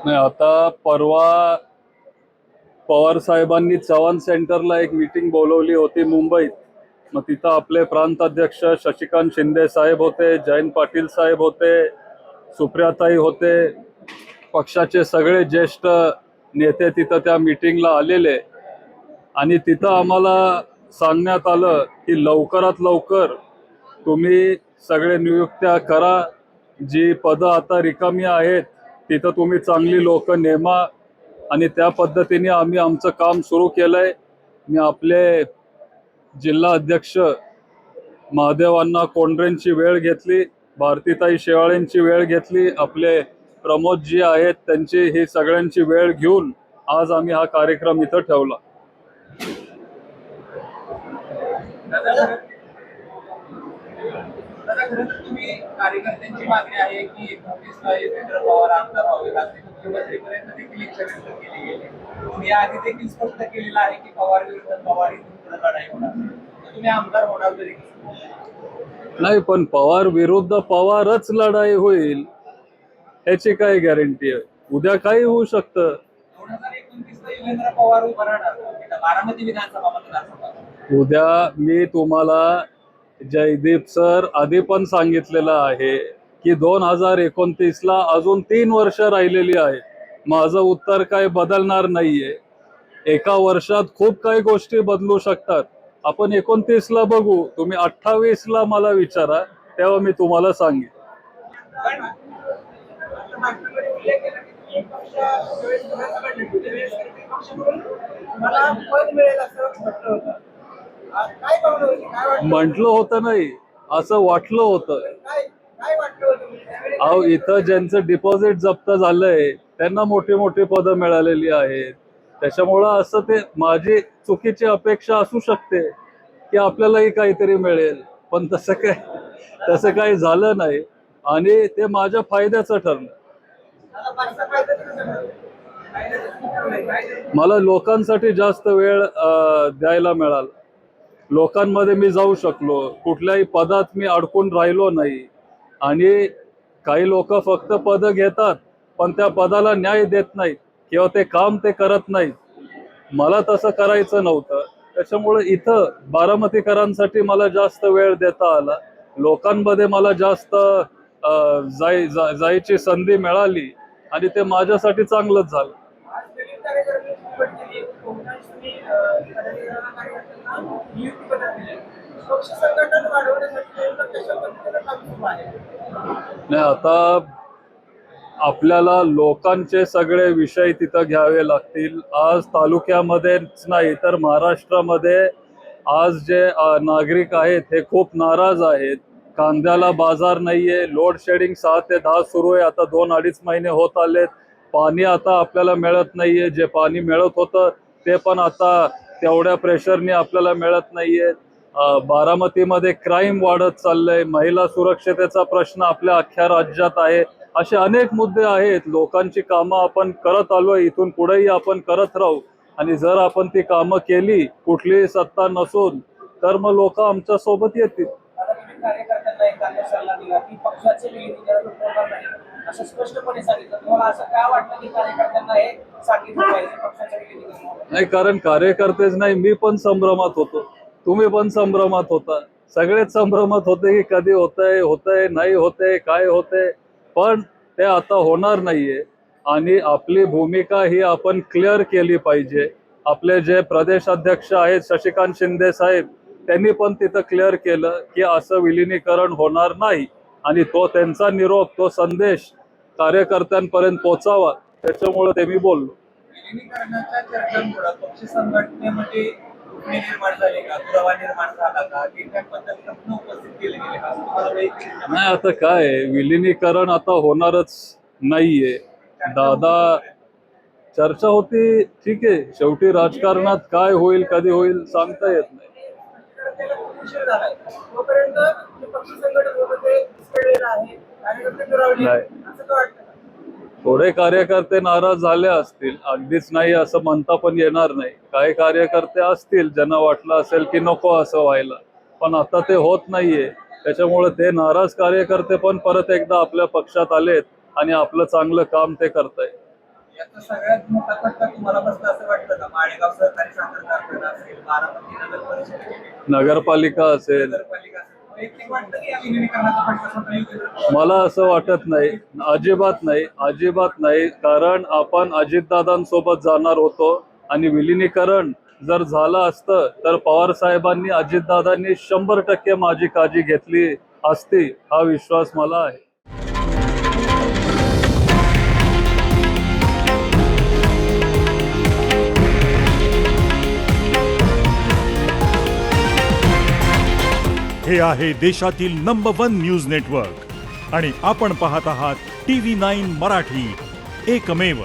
नाही, आता परवा पवार साहेबांनी चव्हाण सेंटरला एक मीटिंग बोलवली होती मुंबईत. मग तिथं आपले प्रांत अध्यक्ष शशिकांत शिंदे साहेब होते, जयंत पाटील साहेब होते, सुप्रियाताई होते, पक्षाचे सगळे ज्येष्ठ नेते तिथं त्या मीटिंगला आलेले. आणि तिथं आम्हाला सांगण्यात आलं की लवकरात लवकर तुम्ही सगळे नियुक्त्या करा, जी पदं आता रिकामी आहेत तिथं तुम्ही चांगली लोक नेमा. आणि त्या पद्धतीने आम्ही आमचं काम सुरू केलंय. मी आपले जिल्हा अध्यक्ष महादेवांना कोंढरेंची वेळ घेतली, भारतीताई शेवाळेंची वेळ घेतली, आपले प्रमोदजी आहेत त्यांची, ही सगळ्यांची वेळ घेऊन आज आम्ही हा कार्यक्रम इथं ठेवला. तुम्ही कार्यकर्त्यांची मागणी आहे की 29ला योगेंद्र पवार आमदार व्हावे लागते, मुख्यमंत्रीपर्यंत देखील इच्छा व्यक्त केली गेली. तुम्ही आधी देखील स्पष्ट केलेलं आहे की पवार विरुद्ध पवार ही लढाई होणार, तुम्ही आमदार होणार तरी नाही, पण पवार विरुद्ध पवारच लढाई होईल याची काय गॅरंटी आहे? उद्या काही होऊ शकतं. 2029ला योगेंद्र पवार उभा राहणार बारामती विधानसभा मतदारसंघात. उद्या मी तुम्हाला जयदीप सर आधी पण सांगितलेलं आहे की 2029ला अजून 3 वर्ष राहिलेली आहे. माझं उत्तर काय बदलणार नाहीये. एका वर्षात खूप काही गोष्टी बदलू शकतात. आपण 29ला बघू, तुम्ही 28ला मला विचारा, तेव्हा मी तुम्हाला सांगेन. म्हटलं होतं नाही, असं वाटलं होतं. अहो, इथं ज्यांचं डिपॉझिट जप्त झालंय त्यांना मोठी मोठी पदं मिळालेली आहेत. त्याच्यामुळं असं ते माझी चुकीची अपेक्षा असू शकते की आपल्यालाही काहीतरी मिळेल, पण तसं काही झालं नाही आणि ते माझ्या फायद्याचं ठरलं. मला लोकांसाठी जास्त वेळ द्यायला मिळाला. लोकांमध्ये मी जाऊ शकलो, कुठल्याही पदात मी अडकून राहिलो नाही. आणि काही लोक फक्त पद घेतात पण त्या पदाला न्याय देत नाहीत किंवा ते काम ते करत नाहीत. मला तसं करायचं नव्हतं. त्याच्यामुळे इथं बारामतीकरांसाठी मला जास्त वेळ देता आला. लोकांमध्ये मला जास्त जायची संधी मिळाली आणि ते माझ्यासाठी चांगलंच झालं. नाही, आता आपल्याला लोकांचे सगळे विषय तिथं घ्यावे लागतील. आज तालुक्यामध्येच नाही तर महाराष्ट्रामध्ये आज जे नागरिक आहेत हे खूप नाराज आहेत. कांद्याला बाजार नाहीये, लोड शेडिंग 6 ते 10 सुरू आहे, आता 2-2.5 महिने होत आलेत. पाणी आता आपल्याला मिळत नाहीये, जे पाणी मिळत होतं ते पण आता तेवढ्या प्रेशरने आपल्याला मिळत नाहीये. बारामतीमध्ये क्राईम वाढत चाललंय, महिला सुरक्षतेचा प्रश्न आपल्या अख्ख्या राज्यात आहे. असे अनेक मुद्दे आहेत. लोकांची कामं आपण करत आलोय, इथून पुढेही आपण करत राहू. आणि जर आपण ती कामं केली, कुठलीही सत्ता नसून, तर मग लोक आमच्या सोबत येतील. कार्यकर्त्यांना एक सल्ला दिला की पक्षाचे विलीनीकरण होणार नाही असं स्पष्टपणे सांगितलं. तुम्हाला असं काय वाटतं की कार्यकर्त्यांना हे सांगितलं पाहिजे पक्षाचे विलीनीकरण? नाही, कारण कार्यकर्तेच नाही, मी पण संभ्रमात होतो, तुम्ही पण संभ्रमात होता, सगळेच संभ्रमात होते की कधी होतंय नाही होतंय काय होतंय. पण ते आता होणार नाहीये. आणि आपली भूमिका ही आपण क्लिअर केली पाहिजे. आपले जे प्रदेश अध्यक्ष आहेत शशिकांत शिंदे साहेब, त्यांनी पण तिथं क्लिअर केलं की असं विलिनीकरण होणार नाही. आणि तो त्यांचा निरोप, तो संदेश कार्यकर्त्यांपर्यंत पोचावा, त्याच्यामुळे ते मी बोललो. विलीनीकरणाच्या चर्चांमुळे पक्ष संघटनेमध्ये दुखणे निर्माण झाले का, दुरावा निर्माण झाला का, त्याबद्दल प्रश्न उपस्थित केले गेले का? नाही, आता काय विलिनीकरण आता होणारच नाहीये दादा. चर्चा होती, ठीक आहे, शेवटी राजकारणात काय होईल कधी होईल सांगता येत नाही. थोडे कार्यकर्ते नाराज झाले असतील, अगदीच नाही असं म्हणता पण येणार नाही. काही कार्यकर्ते असतील ज्यांना वाटलं असेल की नको असं व्हायला, पण आता ते होत नाहीये. त्याच्यामुळे ते नाराज कार्यकर्ते पण परत एकदा आपल्या पक्षात आलेत आणि आपलं चांगलं काम ते करतायत. याचा सगळ्यात मोठा फटका तुम्हाला बसला असं वाटतं का? माळेगाव सहकारी साखर कारखाना असेल, बारामती नगर परिषद, नगरपालिका असेल, नगरपालिका असेल, वैयक्तिक वाटतं की या विलिनीकरणाचा फटका स्वतः युगेंद्र पवार? मला असं वाटत नाही, अजिबात नाही, अजिबात नाही. कारण आपण अजितदादांसोबत जाणार होतो आणि विलिनीकरण जर झालं असतं तर पवार साहेबांनी, अजितदादांनी 100% माझी काळजी घेतली असती, हा विश्वास मला आहे. हे आहे देशातील नंबर 1 न्यूज नेटवर्क आणि आपण पाहत आहात TV9 मराठी, एकमेव.